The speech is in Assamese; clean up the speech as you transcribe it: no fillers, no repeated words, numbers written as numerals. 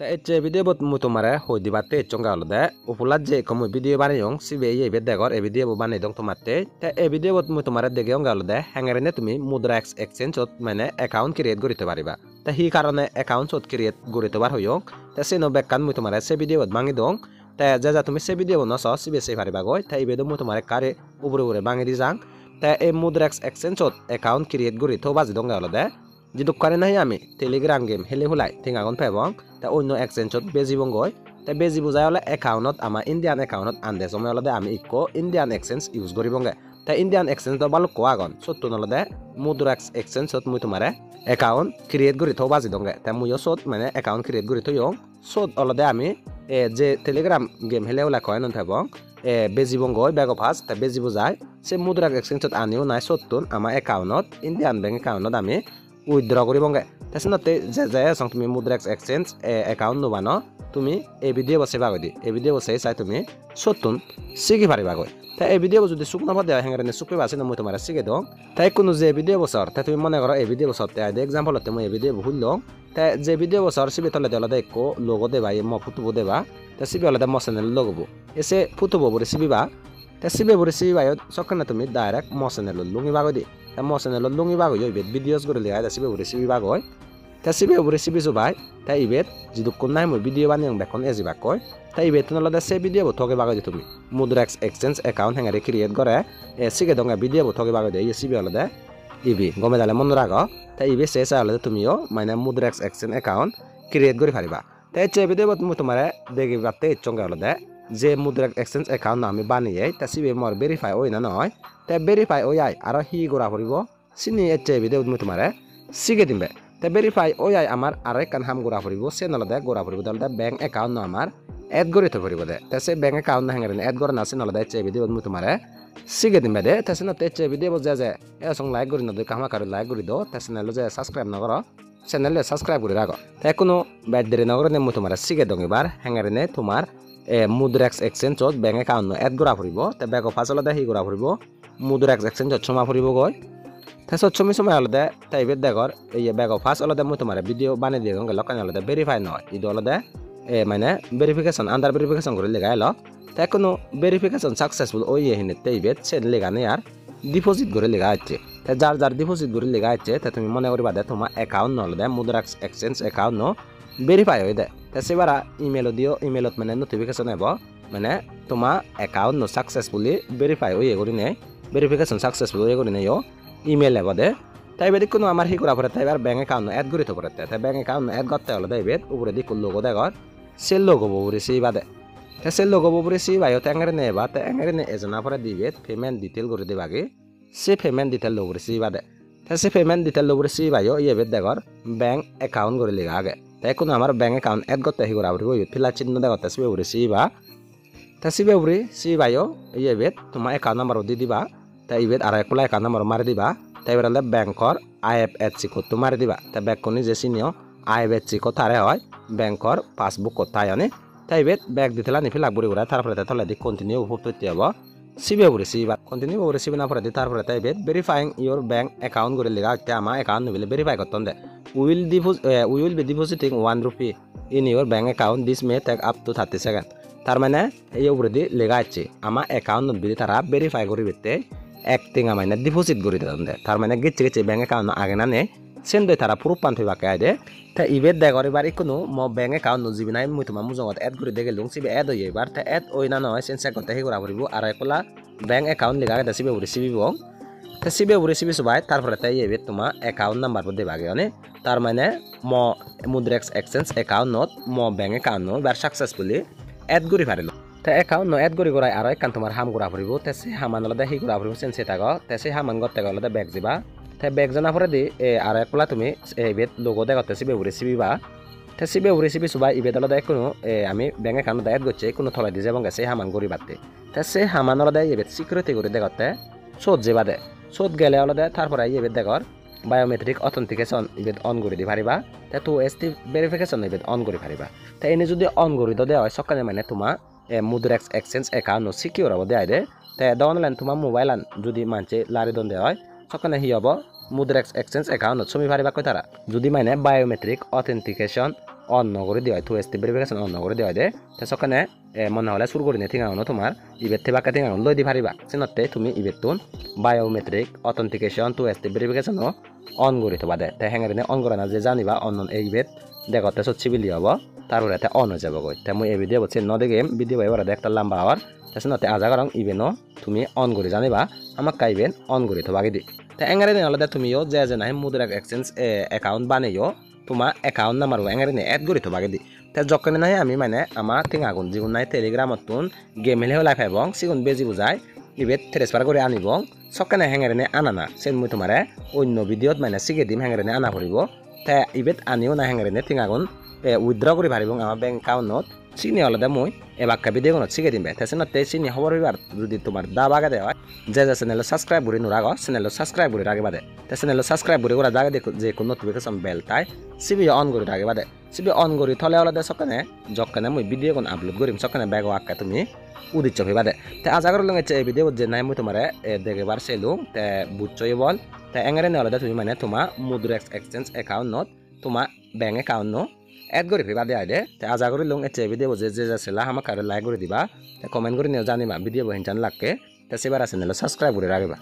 Ta ecce video bot mutumare hoi dibatte chonga olode upulat je komu video banayong sibe ye bedegor e video bo banay dong tomatte ta e video bot mutumare degeyong olode hangerene tumi mudrax exchange ot mane account create gorite pariba ta hi karone account ot create gorite bar hoyong ta seno bekkan mutumare se video bot bangi dong ta jaja tumi se video no so sibe se pariba goi ta ibedo mutumare kare ubure bangi di jang ta e mudrax exchange ot account create gorite baji dong olode jiduk kare nahi ami telegram game hele hulai tingagon pebong ta onno exchange ot bejibong goi ta bejibu jay ole account ot ama indian account ot ande somay olode ami ikko indian exchange use goribonge ta indian exchange to balukko agon sottun olode mudrax exchange ot mui tumare account create gori to baji donge ta muyo sot mane account create gori to yong sot olode ami je telegram game hele hulai koy non thebong bejibong goi bag of has ta bejibu jay se mudrax exchange ot aniu nai sottun ama account ot indian bank account ot ami withdraw করibonge tasinote je song tumi mudrax exchange account nubano tumi এই ভিডিও বসে বাগদি এই ভিডিও বসে চাই তুমি সতুন সিগি পারিবা গই তা এই ভিডিও যদি শুকনা ভাবে হেঙ্গারে সুপে বাসে না মই তোমার সিগে দং তাই কোনো যে ভিডিও বসর তা তুমি মনে করো এই ভিডিও বসর তে আই এক্সাম্পল হতে মই এই ভিডিও ভুললং তা যে ভিডিও বসর সিবে তলে দলা দেখো লোগো দেবা ম ফুটবো দেবা তা সিবে হলে ম চ্যানেল লগবো এসে ফুটবো বরে সিবিবা তা সিবে বরে সিবিবা সকানে তুমি ডাইরেক্ট ম চ্যানেল লুঙ্গি Bagdi ta mo channel lungi bago yo ibet videos gore lega ta sibe recipe bago ta sibe recipe so bai ta ibet jidu konnai mo video baneng bekon eji bakoy ta ibet no lada se video bo thoge bago ditumi mudrax exchange account hangare create gore sige donga video bo thoge bago de ye sibe olada ibi gome dale mon rago ta ibe se sa olada tumiyo maine mudrax exchange account create gore pariba ta che video bo tumu tumare degi batte chonga olada যে মুদ্রাক এক্সচেঞ্জ একাউন্ট আমি বানিয়ে তা সিবে মর ভেরিফাই ওই না নয় তা ভেরিফাই ওই আই আর হি গোরা পড়িব সিনি এচে ভিডিও মু তোমারে সিগে দিমবে তা ভেরিফাই ওই আই আমার আর কান হাম গোরা পড়িব সে নলদে গোরা পড়িব দলদে ব্যাংক অ্যাকাউন্ট আমার এড করে তো পড়িব দে তা সে ব্যাংক অ্যাকাউন্ট হাঙ্গারে এড করে না সে নলদে এচে ভিডিও মু তোমারে সিগে দিমবে দে তা সে নতে এচে ভিডিও যে এ সং লাইক করি নদে কামা কারে লাইক করি দো তা চ্যানেল যে সাবস্ক্রাইব না করো চ্যানেল সাবস্ক্রাইব করে রাখো তা কোনো ব্যাড দেরি নগরে নে মু তোমারে সিগে দং এবার হাঙ্গারে নে তোমার মুদ্রাক্স এক্সচেঞ্জ ত ব্যাংক একাউন্ট এড করা ফুরিব তে ব্যাগ অফ আসলে হি করা ফুরিব মুদ্রাক্স এক্সচেঞ্জ ছমা ফুরিব গয় তে ছমি সময় আলাদা তাই বেদ দেখর এই ব্যাগ অফ আস আলাদা মই তোমার ভিডিও বানাই দিয়ে গঙ্গে লকান আলাদা ভেরিফাই নয় ইদ আলাদা মানে ভেরিফিকেশন আন্ডার ভেরিফিকেশন করে লেগা এলো তে কোনো ভেরিফিকেশন সাকসেসফুল ওই হিনে তেই বেদ সে লেগা নে আর ডিপোজিট করে লেগা আছে তে যার ডিপোজিট করে লেগা আছে তে তুমি মনে করিবা দে তোমার অ্যাকাউন্ট নলদা মুদ্রাক্স এক্সচেঞ্জ অ্যাকাউন্ট নো ভেরিফাই হই দে তে সেবারা ইমেল দিও ইমেলত মানে নোটিফিকেশন আইব মানে তোমার অ্যাকাউন্ট নো সাকসেসফুলি ভেরিফাই হই এগরি নে ভেরিফিকেশন সাকসেসফুল হই এগরি নে ইমেল আইব দে তাই বেদি কোনো আমার হি করা পরে তাই আর ব্যাংক অ্যাকাউন্ট এড করি তো পরে তাই ব্যাংক অ্যাকাউন্ট এড করতে হলো তাই বেদ উপরে দি কোন লোগো দেখর সে লোগো ববুরি সি বাদে তে সে লোগো ববুরি সি বায়ো তেঙ্গরে নে বা তেঙ্গরে নে এজনা পরে দিবে পেমেন্ট ডিটেইল করে দিবাগে সে পেমেন্ট ডিটেইল লোগরি সি বাদে তে সে পেমেন্ট ডিটেইল লোগরি সি বায়ো ইয়ে বেদ দেখর ব্যাংক অ্যাকাউন্ট করে লিগা আগে তাই কোনো আমার ব্যাংক অ্যাকাউন্ট এড করতে হি করা পড়িব ফিলা চিহ্ন দেখতে সিবে উড়ে সিবা তা সিবে উড়ে সিবায়ো ইয়ে বেদ তোমার অ্যাকাউন্ট নাম্বার দি দিবা তাই ইবেদ আর একলা অ্যাকাউন্ট নাম্বার মারি দিবা তাই বেরালে ব্যাংকর আইএফএসসি কোড তো মারি দিবা তা ব্যাংক কোনি যে সিনিও আইএফএসসি কোড তারে হয় ব্যাংকর পাসবুক কোড তাই আনে তাই বেদ ব্যাগ দিতলা নি ফিলা বুড়ি উড়া তারপরে তলে দি কন্টিনিউ হতে হবো সিবে উড়ে সিবা কন্টিনিউ উড়ে সিবে না পরে দি তারপরে তাই বেদ ভেরিফাইং ইওর ব্যাংক অ্যাকাউন্ট করে লেগা তে আমার অ্যাকাউন্ট নিলে ভেরিফাই করতন দে we will be depositing 1 rupee in your bank account. This may take up to 30 seconds. তার মানে এই উপরে দি লেগা আছে আমার অ্যাকাউন্ট বিধি তারা ভেরিফাই করে বিতে একটিং মানে ডিপোজিট করে দেন দে তার মানে গেছে ব্যাংক অ্যাকাউন্ট আগে না নে সেন দই তারা প্রুফ পান থইবা কাই দে তা ইবেদ দে করে বারি কোনো ম ব্যাংক অ্যাকাউন্ট নজিবি নাই মই তোমা মুজঙ্গত এড করে দেগে লং সিবে এড হই এবার তা এড ওই না নয় সেন চেক করতে হি করা পড়িব আর একলা ব্যাংক অ্যাকাউন্ট লেগা দে সিবে রিসিভ বং তা সিবে রিসিভ সবাই তারপরে তাই ইবে তোমা অ্যাকাউন্ট নাম্বার বদে বাগে অনে তার মানে ম মুদ্রাক্স এক্সচেঞ্জ অ্যাকাউন্ট নট ম ব্যাংক অ্যাকাউন্ট নো বার সাকসেসফুলি এড করি পারিল তা অ্যাকাউন্ট নো এড করি করাই আর কান তোমার হাম করা পড়িব তে সে হামান আলাদা হি করা পড়িব সেন সেটাগ তে সে হামান গতে আলাদা ব্যাগ দিবা তে ব্যাগ জানা পরে দি আর একলা তুমি এই বেদ লোগো দেখতে সিবে রিসিভিবা তে সিবে রিসিভি সবাই ইবে আলাদা কোনো আমি ব্যাংক অ্যাকাউন্ট এড করছে কোনো থলাই দি যাবং সে হামান করি বাতে তে সে হামান আলাদা ইবে সিকিউরিটি করে দেখতে সোদ যে বাদে সোদ গেলে আলাদা তারপরে ইবে দেখর বায়োমেট্রিক অথেন্টিকেশন ইবেদ অন করে দি পারিবা তে টু এসটি ভেরিফিকেশন ইবেদ অন করে পারিবা তে এনে যদি অন করে দে হয় সকালে মানে তোমার মুদ্রাক্স এক্সচেঞ্জ অ্যাকাউন্ট সিকিউর হবো দেয় দে তে দনলাইন তোমার মোবাইল আন যদি মানছে লারি দন দেয় হয় সকালে হি হবো মুদ্রাক্স এক্সচেঞ্জ অ্যাকাউন্ট ছবি পারিবা কই তারা যদি মানে বায়োমেট্রিক অথেন্টিকেশন অন নকরে দেওয়া হয় 2 স্টেপ ভেরিফিকেশন অন নকরে দেওয়া দে তে সকানে মনে হলে শুরু করি নে ঠিকানো তোমার ইবেতে বাকা ঠিকানো লই দি পারিবা সিনতে তুমি ইবেতুন biometric authentication 2 step verification on করে থবা দে তে হ্যাঙ্গারিনে অন করা না যে জানিবা অন এই ইবেত দেখতে সচ্ছি বিলি হবো তারপরে এতে অন হয়ে যাবো গই তে মুই এই ভিডিও বলছি ন দেখে ভিডিও এবার একটা লম্বা হওয়ার তাছাড়া আজা করং ইভেনও তুমি অন করে জানিবা আমাক কাইবেন অন করে থবা দি তে হ্যাঙ্গারিনে হলে তুমিও যে নাই মুদ্রা এক্সচেঞ্জ অ্যাকাউন্ট বানাইও তোমার অ্যাকাউন্ট নাম্বার হ্যাঙ্গারিনে এড করে থবা দি তে যখন নাই আমি মানে আমার ঠিক আগুন যেগুন নাই টেলিগ্রামত গেম হেলে লাইফ এবং সিগুন বেজি বুঝাই ইবেত ট্রেসফার করে আনিব সকানে হ্যাঙ্গারিনে আনা না সে মুই তোমারে অন্য ভিডিওত মানে শিখে দিম হ্যাঙ্গারিনে আনা পড়ব তে ইবেত আনিও না হ্যাঙ্গারিনে ঠিক আগুন উইথড্র করে পারিব আমার ব্যাংক একাউন্টত চিনি হলে মই এবাক্কা ভিডিওগুলো শিখে দিম তেসে তে চিনি খবর হইবার যদি তোমার দা বাগা দেওয়া যে চ্যানেল সাবস্ক্রাইব করে নুরাগ চ্যানেল সাবস্ক্রাইব করে রাখে বাদে তে চ্যানেল সাবস্ক্রাইব করে ওরা জায়গা দেখো যে কোনো নোটিফিকেশন বেল তাই সিবি অন করে রাখে বাদে সিবি অন করে থলে হলে দে সকানে যখনে মই ভিডিও কোন আপলোড করিম সকানে ব্যাগ আক্কা তুমি উদিচ্ছ হইবাদে তে আজ আগর লঙ্গে এই ভিডিও যে নাই মই তোমারে দেখেবার সেলুম তে বুঝছই বল তে এঙ্গারে নেওয়া তুমি মানে তোমার মুদ্রা এক্সচেঞ্জ অ্যাকাউন্টত তোমার ব্যাংক একাউন্ট এড করে ফিবা দেয় দে তে আজা করে লং এতে ভিডিও যে সেলা আমাক আর লাইক করে দিবা তে কমেন্ট করে নিও জানিবা ভিডিও বহিন জান লাগে তে সেবার চ্যানেল সাবস্ক্রাইব করে রাখবা।